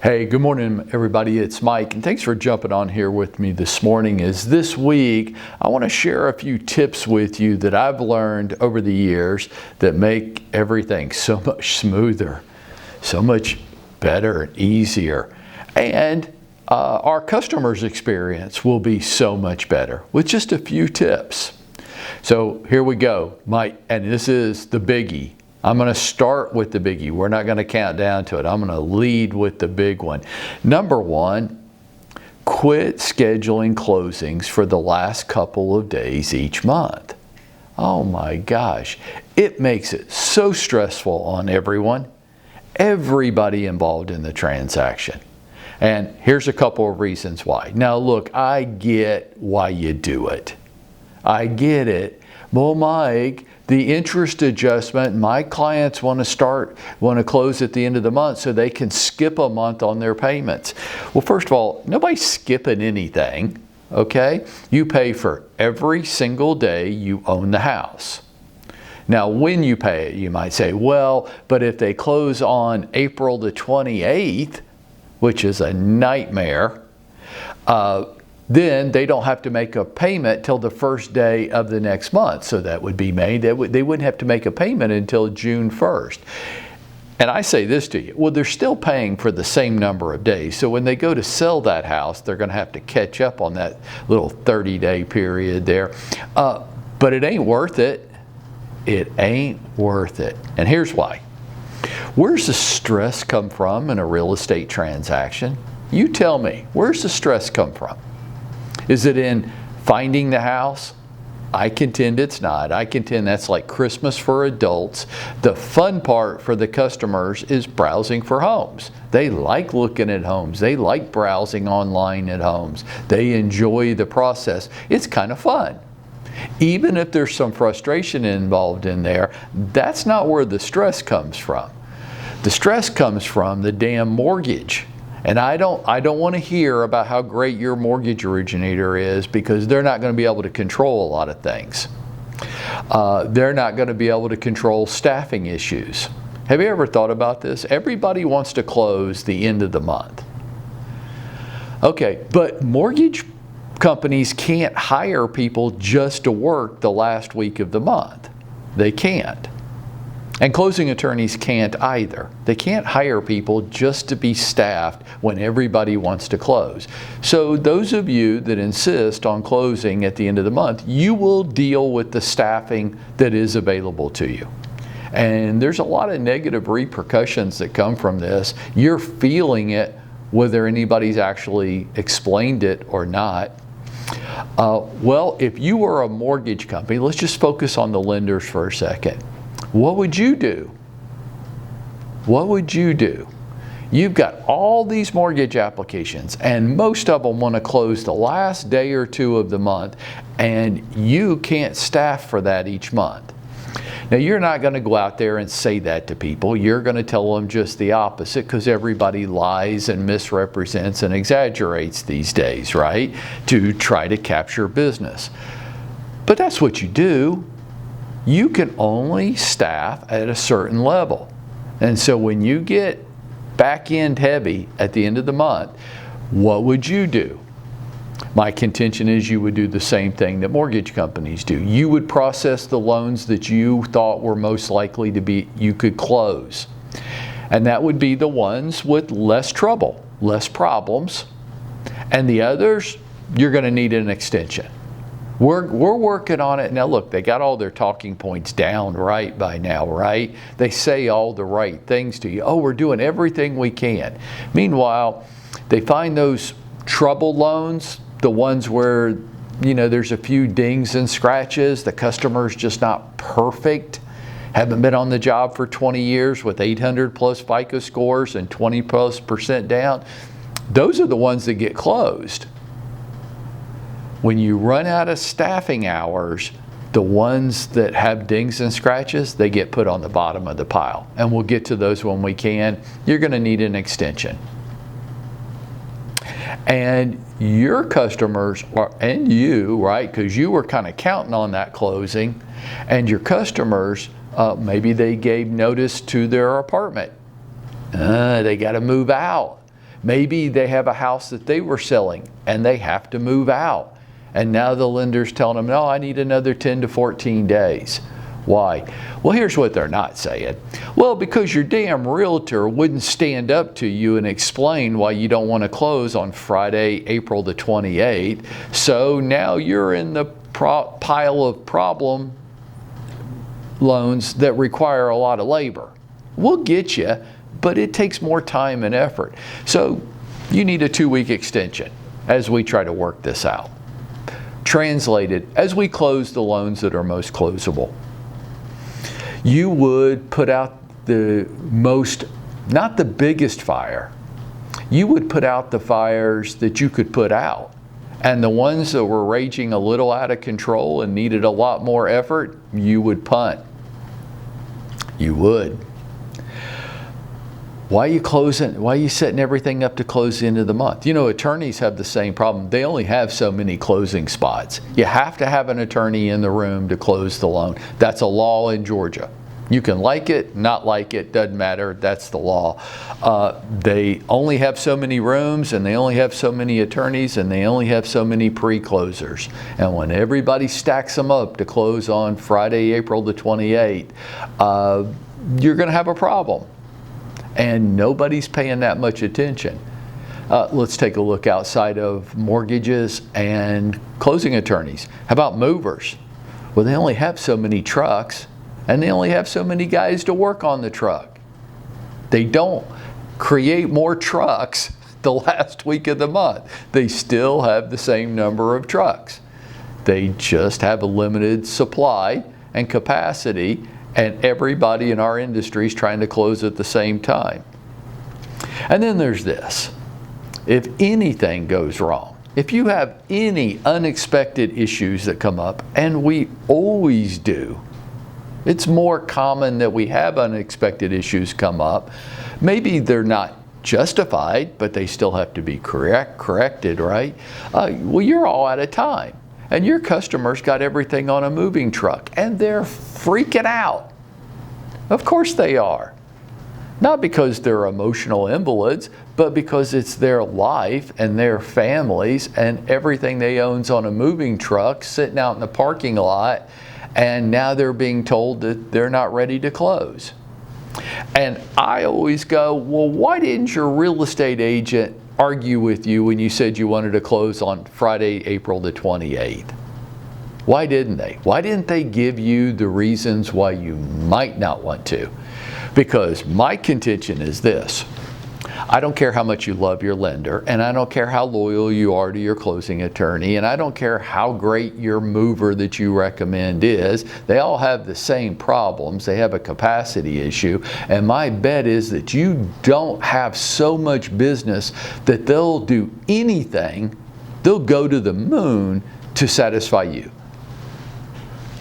Hey, good morning, everybody. It's Mike, and thanks for jumping on here with me this morning. This week, I want to share a few tips with you that I've learned over the years that make everything so much smoother, so much better and easier. And our customers' experience will be so much better with just a few tips. So here we go, Mike, and this is the biggie. I'm going to start with the biggie. We're not going to count down to it. I'm going to lead with the big one. Number one, quit scheduling closings for the last couple of days each month. Oh my gosh. It makes it so stressful on everybody involved in the transaction. And here's a couple of reasons why. Now look, I get why you do it. I get it. Well, Mike, the interest adjustment, my clients want to close at the end of the month so they can skip a month on their payments. Well, first of all, nobody's skipping anything, okay? You pay for every single day you own the house. Now, when you pay it, you might say, well, but if they close on April the 28th, which is a nightmare, then they don't have to make a payment till the first day of the next month. So that would be May. They wouldn't have to make a payment until June 1st. And I say this to you, well, they're still paying for the same number of days. So when they go to sell that house, they're going to have to catch up on that little 30-day period there. But it ain't worth it. It ain't worth it. And here's why. Where's the stress come from in a real estate transaction? You tell me, where's the stress come from? Is it in finding the house? I contend it's not. I contend that's like Christmas for adults. The fun part for the customers is browsing for homes. They like looking at homes. They like browsing online at homes. They enjoy the process. It's kind of fun. Even if there's some frustration involved in there, that's not where the stress comes from. The stress comes from the damn mortgage. And I don't want to hear about how great your mortgage originator is, because they're not going to be able to control a lot of things. They're not going to be able to control staffing issues. Have you ever thought about this? Everybody wants to close the end of the month. Okay, but mortgage companies can't hire people just to work the last week of the month. They can't. And closing attorneys can't either. They can't hire people just to be staffed when everybody wants to close. So those of you that insist on closing at the end of the month, you will deal with the staffing that is available to you. And there's a lot of negative repercussions that come from this. You're feeling it whether anybody's actually explained it or not. Well, if you were a mortgage company, let's just focus on the lenders for a second. What would you do? What would you do? You've got all these mortgage applications, and most of them want to close the last day or two of the month, and you can't staff for that each month. Now, you're not going to go out there and say that to people. You're going to tell them just the opposite, because everybody lies and misrepresents and exaggerates these days, right? To try to capture business. But that's what you do. You can only staff at a certain level. And so when you get back end heavy at the end of the month, what would you do? My contention is you would do the same thing that mortgage companies do. You would process the loans that you thought were most likely to be, you could close. And that would be the ones with less trouble, less problems. And the others, you're going to need an extension. We're working on it. Now look, they got all their talking points down right by now, right? They say all the right things to you. Oh, we're doing everything we can. Meanwhile, they find those trouble loans, the ones where, you know, there's a few dings and scratches, the customer's just not perfect, haven't been on the job for 20 years with 800 plus FICO scores and 20+% down. Those are the ones that get closed. When you run out of staffing hours, the ones that have dings and scratches, they get put on the bottom of the pile. And we'll get to those when we can. You're going to need an extension. And your customers, and you, right, because you were kind of counting on that closing, and your customers, maybe they gave notice to their apartment. They got to move out. Maybe they have a house that they were selling and they have to move out. And now the lender's telling them, no, I need another 10 to 14 days. Why? Well, here's what they're not saying. Well, because your damn realtor wouldn't stand up to you and explain why you don't want to close on Friday, April the 28th. So now you're in the pile of problem loans that require a lot of labor. We'll get you, but it takes more time and effort. So you need a 2-week extension as we try to work this out. Translated, as we close the loans that are most closable, you would put out the most, not the biggest fire, you would put out the fires that you could put out. And the ones that were raging a little out of control and needed a lot more effort, you would punt. You would. Why are you closing? Why are you setting everything up to close the end of the month? You know, attorneys have the same problem. They only have so many closing spots. You have to have an attorney in the room to close the loan. That's a law in Georgia. You can like it, not like it, doesn't matter. That's the law. They only have so many rooms, and they only have so many attorneys, and they only have so many pre-closers. And when everybody stacks them up to close on Friday, April the 28th, you're going to have a problem. And nobody's paying that much attention. Let's take a look outside of mortgages and closing attorneys. How about movers? Well, they only have so many trucks, and they only have so many guys to work on the truck. They don't create more trucks the last week of the month. They still have the same number of trucks. They just have a limited supply and capacity, and everybody in our industry is trying to close at the same time. And then there's this. If anything goes wrong, if you have any unexpected issues that come up, and we always do, it's more common that we have unexpected issues come up. Maybe they're not justified, but they still have to be corrected, right? Well, you're all out of time. And your customers got everything on a moving truck, and they're freaking out. Of course they are. Not because they're emotional invalids, but because it's their life and their families and everything they own's on a moving truck sitting out in the parking lot, and now they're being told that they're not ready to close. And I always go, well, why didn't your real estate agent argue with you when you said you wanted to close on Friday, April the 28th? Why didn't they? Why didn't they give you the reasons why you might not want to? Because my contention is this. I don't care how much you love your lender, and I don't care how loyal you are to your closing attorney, and I don't care how great your mover that you recommend is. They all have the same problems. They have a capacity issue, and my bet is that you don't have so much business that they'll do anything, they'll go to the moon to satisfy you.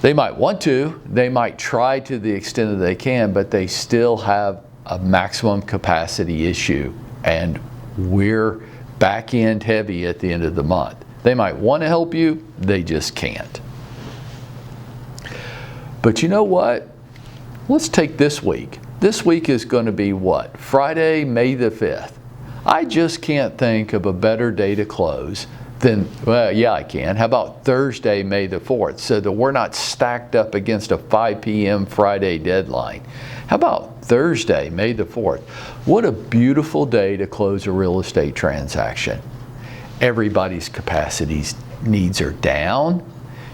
They might want to, they might try to the extent that they can, but they still have a maximum capacity issue, and we're back end heavy at the end of the month. They might want to help you, they just can't. But you know what? Let's take this week. This week is going to be what? Friday, May the 5th. I just can't think of a better day to close than, well, yeah, I can. How about Thursday, May the 4th, so that we're not stacked up against a 5 p.m. Friday deadline? How about Thursday, May the 4th? What a beautiful day to close a real estate transaction. Everybody's capacities needs are down.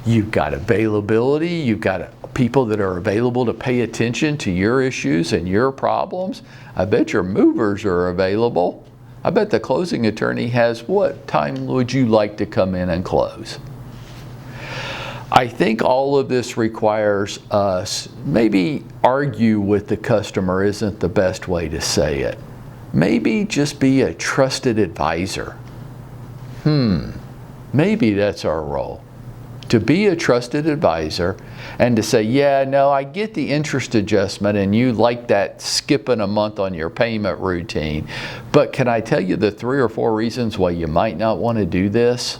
You've got availability. You've got people that are available to pay attention to your issues and your problems. I bet your movers are available. I bet the closing attorney has, what time would you like to come in and close? I think all of this requires us maybe argue with the customer isn't the best way to say it. Maybe just be a trusted advisor. Maybe that's our role. To be a trusted advisor and to say, yeah, no, I get the interest adjustment and you like that skipping a month on your payment routine, but can I tell you the 3 or 4 reasons why you might not want to do this?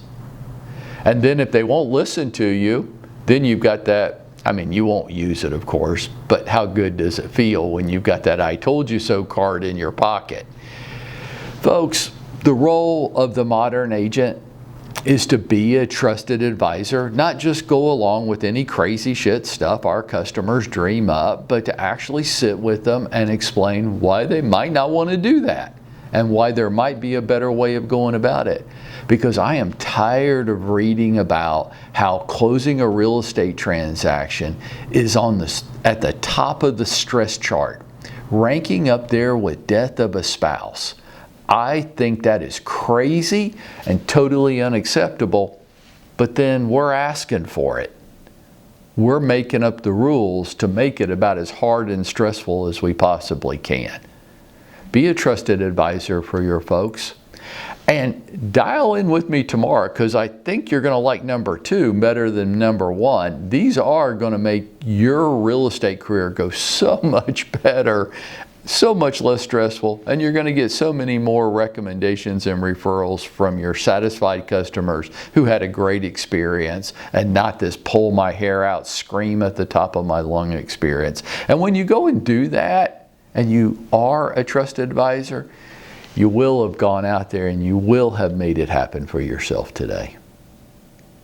And then if they won't listen to you, then you've got that, I mean, you won't use it, of course, but how good does it feel when you've got that I told you so card in your pocket? Folks, the role of the modern agent is to be a trusted advisor, not just go along with any crazy shit stuff our customers dream up, but to actually sit with them and explain why they might not want to do that and why there might be a better way of going about it. Because I am tired of reading about how closing a real estate transaction is at the top of the stress chart, ranking up there with death of a spouse. I think that is crazy and totally unacceptable, but then we're asking for it. We're making up the rules to make it about as hard and stressful as we possibly can. Be a trusted advisor for your folks. And dial in with me tomorrow, because I think you're going to like number 2 better than number 1. These are going to make your real estate career go so much better, so much less stressful, and you're going to get so many more recommendations and referrals from your satisfied customers who had a great experience, and not this pull my hair out, scream at the top of my lung experience. And when you go and do that, and you are a trusted advisor, you will have gone out there and you will have made it happen for yourself today.